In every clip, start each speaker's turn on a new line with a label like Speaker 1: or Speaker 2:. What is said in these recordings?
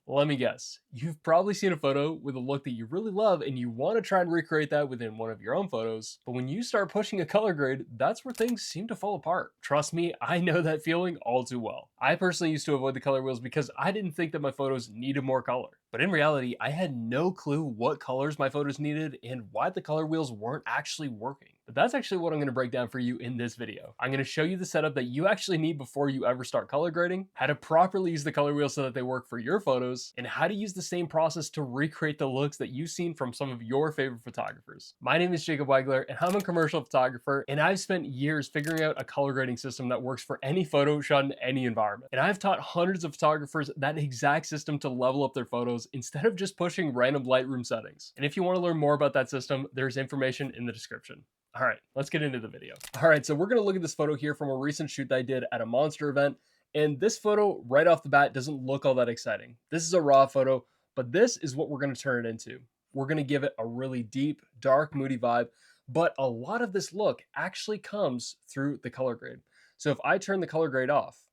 Speaker 1: Let me guess. You've probably seen a photo with a look that you really love and you want to try and recreate that within one of your own photos. But when you start pushing a color grade, that's where things seem to fall apart. Trust me, I know that feeling all too well. I personally used to avoid the color wheels because I didn't think that my photos needed more color. But in reality, I had no clue what colors my photos needed and why the color wheels weren't actually working. But that's actually what I'm going to break down for you in this video. I'm going to show you the setup that you actually need before you ever start color grading, how to properly use the color wheels so that they work for your photos, and how to use the same process to recreate the looks that you've seen from some of your favorite photographers. My name is Jacob Weigler, and I'm a commercial photographer, and I've spent years figuring out a color grading system that works for any photo shot in any environment. And I've taught hundreds of photographers that exact system to level up their photos instead of just pushing random Lightroom settings. And if you want to learn more about that system, there's information in the description. All right, let's get into the video. All right, so we're gonna look at this photo here from a recent shoot that I did at a monster event. And this photo right off the bat doesn't look all that exciting. This is a raw photo, but this is what we're gonna turn it into. We're gonna give it a really deep, dark, moody vibe, but a lot of this look actually comes through the color grade. So if I turn the color grade off,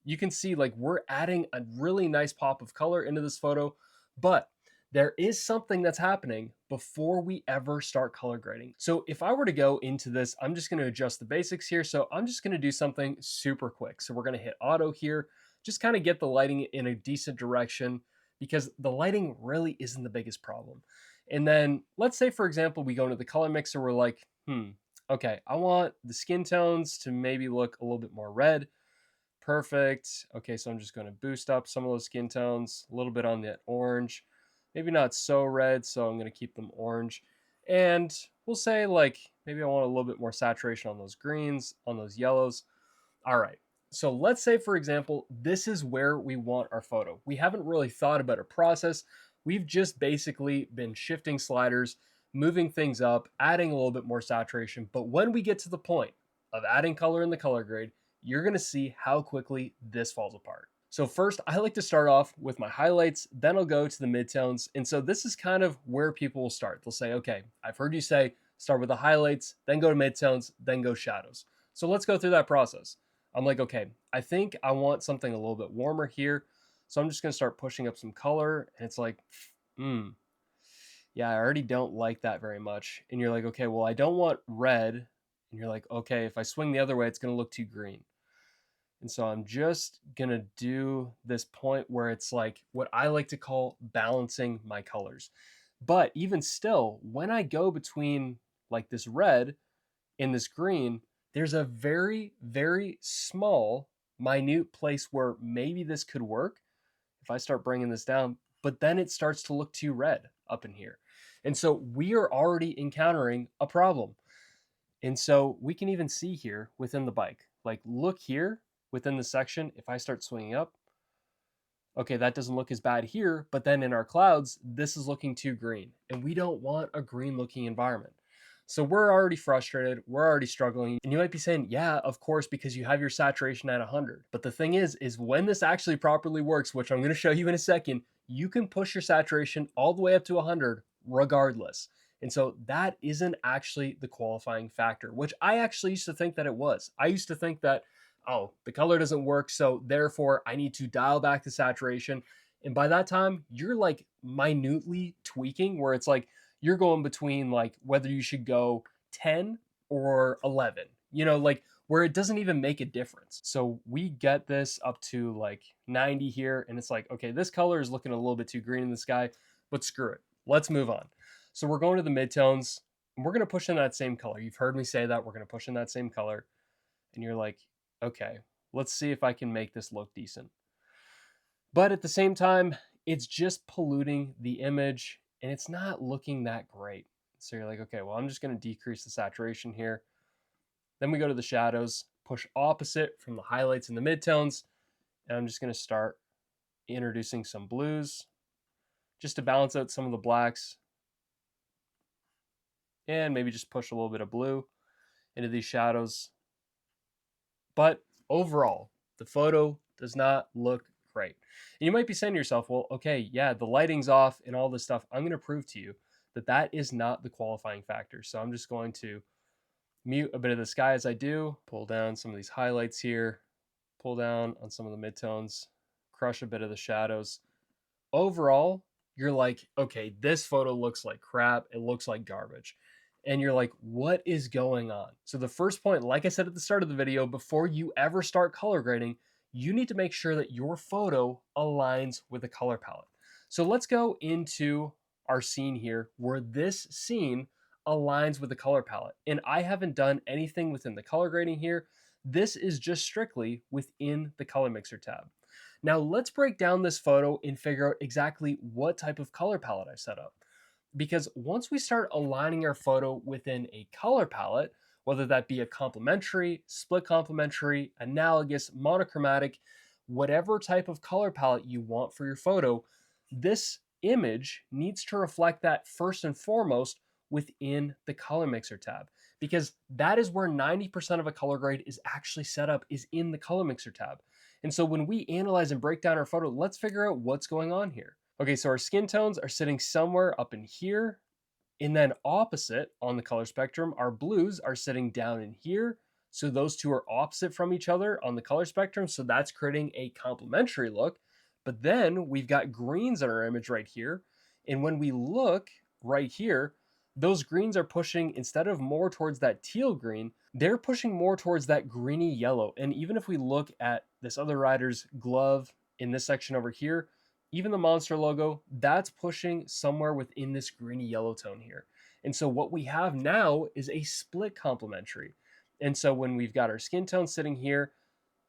Speaker 1: you can see like we're adding a really nice pop of color into this photo, but there is something that's happening before we ever start color grading. So if I were to go into this, I'm just going to adjust the basics here. So I'm just going to do something super quick. So we're going to hit auto here, just kind of get the lighting in a decent direction because the lighting really isn't the biggest problem. And then let's say, for example, we go into the color mixer. We're like, okay, I want the skin tones to maybe look a little bit more red. Perfect. Okay, so I'm just going to boost up some of those skin tones, a little bit on that orange. Maybe not so red, so I'm going to keep them orange. And we'll say like maybe I want a little bit more saturation on those greens, on those yellows. All right. So let's say, for example, this is where we want our photo. We haven't really thought about a process. We've just basically been shifting sliders, moving things up, adding a little bit more saturation. But when we get to the point of adding color in the color grade, you're going to see how quickly this falls apart. So first, I like to start off with my highlights, then I'll go to the midtones. And so this is kind of where people will start. They'll say, okay, I've heard you say start with the highlights, then go to midtones, then go shadows. So let's go through that process. I'm like, okay, I think I want something a little bit warmer here. So I'm just going to start pushing up some color. And it's like, yeah, I already don't like that very much. And you're like, okay, well, I don't want red. And you're like, okay, if I swing the other way, it's going to look too green. And so I'm just going to do this point where it's like what I like to call balancing my colors. But even still, when I go between like this red and this green, there's a very, very small, minute place where maybe this could work if I start bringing this down, but then it starts to look too red up in here. And so we are already encountering a problem. And so we can even see here within the bike, like look here within the section, if I start swinging up, okay, that doesn't look as bad here, but then in our clouds, this is looking too green. And we don't want a green looking environment. So we're already frustrated, we're already struggling. And you might be saying, yeah, of course, because you have your saturation at 100. But the thing is when this actually properly works, which I'm going to show you in a second, you can push your saturation all the way up to 100 regardless. And so that isn't actually the qualifying factor, which I actually used to think that it was. I used to think that, oh, the color doesn't work, so therefore I need to dial back the saturation. And by that time, you're like minutely tweaking where it's like you're going between like whether you should go 10 or 11, like where it doesn't even make a difference. So we get this up to like 90 here, and it's like, okay, this color is looking a little bit too green in the sky, but screw it. Let's move on. So we're going to the midtones, and we're going to push in that same color. You've heard me say that we're going to push in that same color. And you're like, okay, let's see if I can make this look decent. But at the same time, it's just polluting the image and it's not looking that great. So you're like, okay, well, I'm just going to decrease the saturation here. Then we go to the shadows, push opposite from the highlights and the midtones. And I'm just going to start introducing some blues just to balance out some of the blacks. And maybe just push a little bit of blue into these shadows. But overall, the photo does not look great. And you might be saying to yourself, well, okay, yeah, the lighting's off and all this stuff. I'm going to prove to you that that is not the qualifying factor. So I'm just going to mute a bit of the sky as I do, pull down some of these highlights here, pull down on some of the midtones, crush a bit of the shadows. overall, you're like, okay, this photo looks like crap. It looks like garbage. And you're like, what is going on? So, the first point, like I said at the start of the video, before you ever start color grading, you need to make sure that your photo aligns with the color palette. So, let's go into our scene here where this scene aligns with the color palette. And I haven't done anything within the color grading here. This is just strictly within the color mixer tab. Now let's break down this photo and figure out exactly what type of color palette I set up. Because once we start aligning our photo within a color palette, whether that be a complementary, split complementary, analogous, monochromatic, whatever type of color palette you want for your photo, this image needs to reflect that first and foremost within the color mixer tab, because that is where 90% of a color grade is actually set up, is in the color mixer tab. And so when we analyze and break down our photo, let's figure out what's going on here. Okay, so our skin tones are sitting somewhere up in here. And then opposite on the color spectrum, our blues are sitting down in here. So those two are opposite from each other on the color spectrum. So that's creating a complementary look. But then we've got greens in our image right here. And when we look right here, those greens are pushing, instead of more towards that teal green, they're pushing more towards that greeny yellow. And even if we look at this other rider's glove in this section over here, even the monster logo, that's pushing somewhere within this greeny yellow tone here. And so what we have now is a split complementary. And so when we've got our skin tone sitting here,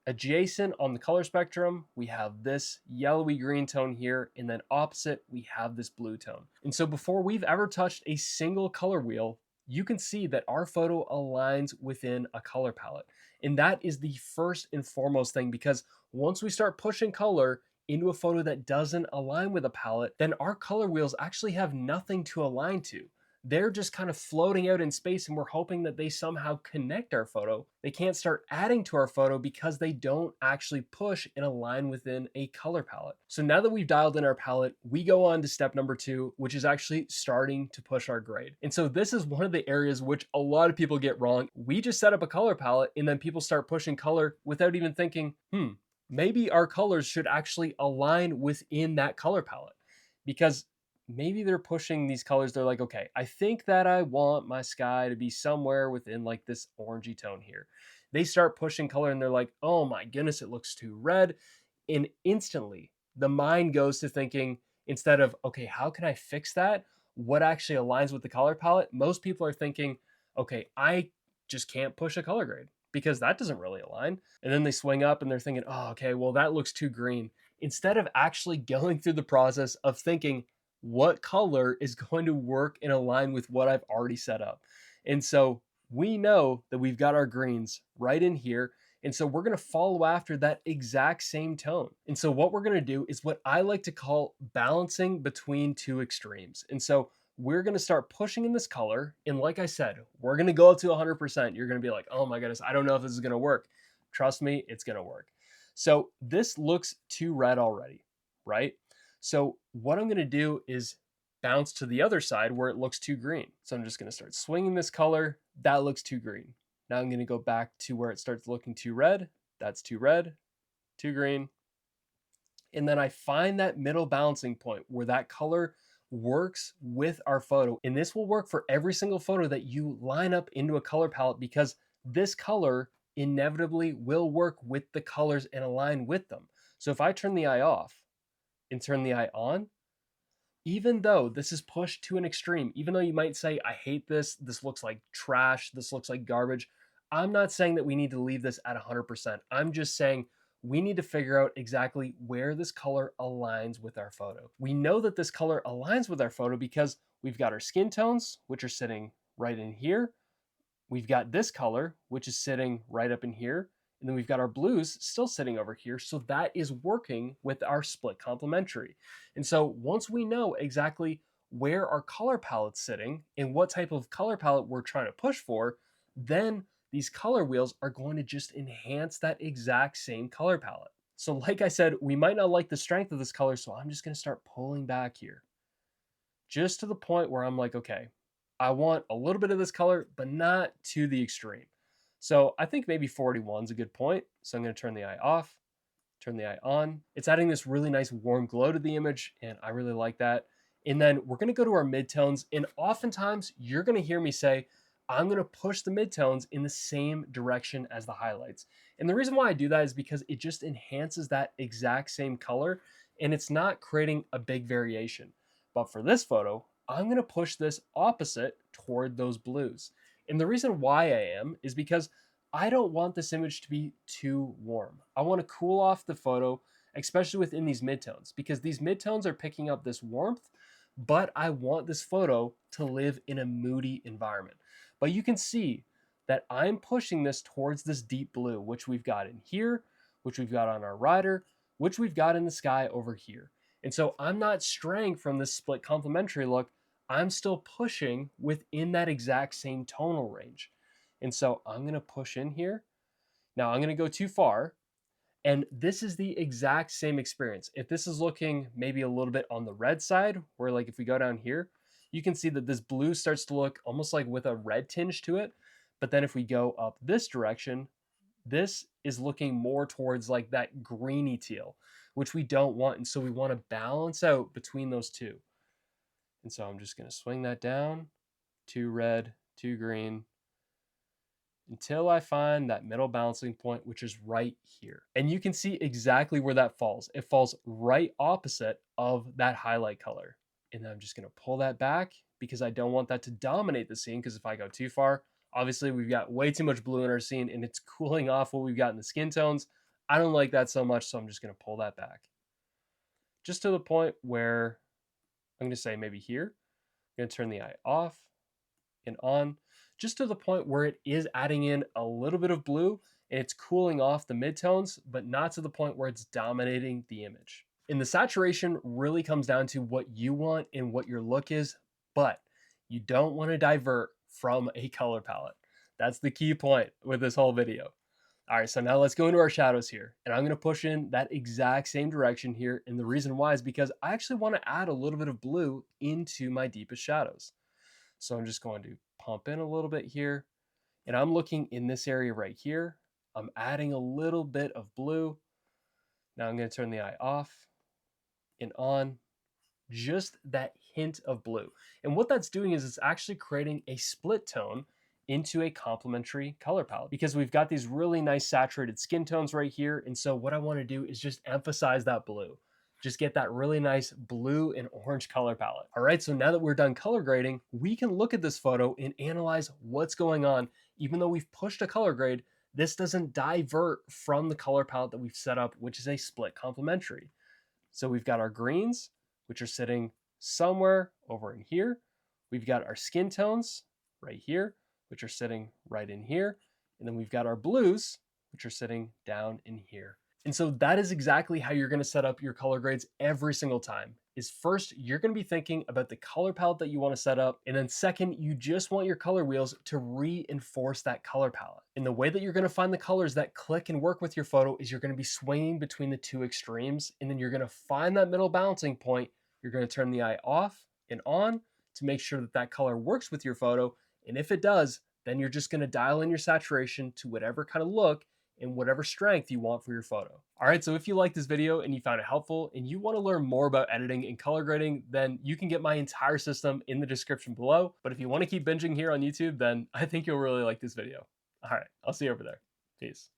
Speaker 1: adjacent on the color spectrum, we have this yellowy green tone here, and then opposite, we have this blue tone. And so before we've ever touched a single color wheel, you can see that our photo aligns within a color palette. And that is the first and foremost thing, because once we start pushing color into a photo that doesn't align with a palette, then our color wheels actually have nothing to align to. They're just kind of floating out in space, and we're hoping that they somehow connect our photo. They can't start adding to our photo because they don't actually push and align within a color palette. So now that we've dialed in our palette, we go on to step number 2, which is actually starting to push our grade. And so this is one of the areas which a lot of people get wrong. We just set up a color palette and then people start pushing color without even thinking, maybe our colors should actually align within that color palette, because maybe they're pushing these colors. They're like, okay, I think that I want my sky to be somewhere within like this orangey tone here. They start pushing color and they're like, oh my goodness, it looks too red. And instantly the mind goes to thinking, instead of, okay, how can I fix that? What actually aligns with the color palette? Most people are thinking, okay, I just can't push a color grade because that doesn't really align. And then they swing up and they're thinking, oh, okay, well, that looks too green. Instead of actually going through the process of thinking, what color is going to work and align with what I've already set up. And so we know that we've got our greens right in here. And so we're going to follow after that exact same tone. And so what we're going to do is what I like to call balancing between two extremes. And so we're going to start pushing in this color. And like I said, we're going to go up to 100%. You're going to be like, oh my goodness, I don't know if this is going to work. Trust me, it's going to work. So this looks too red already, right? So what I'm going to do is bounce to the other side where it looks too green. So I'm just going to start swinging this color. That looks too green. Now I'm going to go back to where it starts looking too red. That's too red, too green. And then I find that middle balancing point where that color works with our photo. And this will work for every single photo that you line up into a color palette, because this color inevitably will work with the colors and align with them. So if I turn the eye off and turn the eye on, even though this is pushed to an extreme, even though you might say, I hate this, this looks like trash, this looks like garbage, I'm not saying that we need to leave this at 100%. I'm just saying we need to figure out exactly where this color aligns with our photo. We know that this color aligns with our photo because we've got our skin tones, which are sitting right in here. We've got this color, which is sitting right up in here. And then we've got our blues still sitting over here. So that is working with our split complementary. And so once we know exactly where our color palette's sitting and what type of color palette we're trying to push for, then these color wheels are going to just enhance that exact same color palette. So like I said, we might not like the strength of this color, so I'm just going to start pulling back here, just to the point where I'm like, okay, I want a little bit of this color, but not to the extreme. So I think maybe 41 is a good point. So I'm going to turn the eye off, turn the eye on. It's adding this really nice warm glow to the image, and I really like that. And then we're gonna go to our midtones, and oftentimes you're gonna hear me say, I'm gonna push the midtones in the same direction as the highlights. And the reason why I do that is because it just enhances that exact same color, and it's not creating a big variation. But for this photo, I'm gonna push this opposite toward those blues. And the reason why I am is because I don't want this image to be too warm. I want to cool off the photo, especially within these midtones, because these midtones are picking up this warmth, but I want this photo to live in a moody environment. But you can see that I'm pushing this towards this deep blue, which we've got in here, which we've got on our rider, which we've got in the sky over here. And so I'm not straying from this split complementary look. I'm still pushing within that exact same tonal range. And so I'm going to push in here. Now I'm going to go too far. And this is the exact same experience. If this is looking maybe a little bit on the red side, where like if we go down here, you can see that this blue starts to look almost like with a red tinge to it. But then if we go up this direction, this is looking more towards like that greeny teal, which we don't want. And so we want to balance out between those two. And so I'm just going to swing that down, too red, too green, until I find that middle balancing point, which is right here. And you can see exactly where that falls. It falls right opposite of that highlight color. And then I'm just gonna pull that back because I don't want that to dominate the scene, because if I go too far, obviously we've got way too much blue in our scene and it's cooling off what we've got in the skin tones. I don't like that so much, so I'm just gonna pull that back. Just to the point where I'm gonna say maybe here. I'm gonna turn the eye off and on, just to the point where it is adding in a little bit of blue and it's cooling off the midtones, but not to the point where it's dominating the image. And the saturation really comes down to what you want and what your look is, but you don't want to divert from a color palette. That's the key point with this whole video. All right, so now let's go into our shadows here. And I'm going to push in that exact same direction here. And the reason why is because I actually want to add a little bit of blue into my deepest shadows. So I'm just going to pump in a little bit here, and I'm looking in this area right here. I'm adding a little bit of blue. Now I'm going to turn the eye off and on, just that hint of blue. And what that's doing is it's actually creating a split tone into a complementary color palette, because we've got these really nice saturated skin tones right here. And so what I want to do is just emphasize that blue. Just get that really nice blue and orange color palette. All right, so now that we're done color grading, we can look at this photo and analyze what's going on. Even though we've pushed a color grade, this doesn't divert from the color palette that we've set up, which is a split complementary. So we've got our greens, which are sitting somewhere over in here. We've got our skin tones right here, which are sitting right in here. And then we've got our blues, which are sitting down in here. And so that is exactly how you're going to set up your color grades every single time. Is first, you're going to be thinking about the color palette that you want to set up. And then second, you just want your color wheels to reinforce that color palette. And the way that you're going to find the colors that click and work with your photo is you're going to be swinging between the two extremes. And then you're going to find that middle balancing point. You're going to turn the eye off and on to make sure that that color works with your photo. And if it does, then you're just going to dial in your saturation to whatever kind of look and whatever strength you want for your photo. All right, so if you like this video and you found it helpful and you want to learn more about editing and color grading, then you can get my entire system in the description below. But if you want to keep binging here on YouTube, then I think you'll really like this video. All right, I'll see you over there. Peace.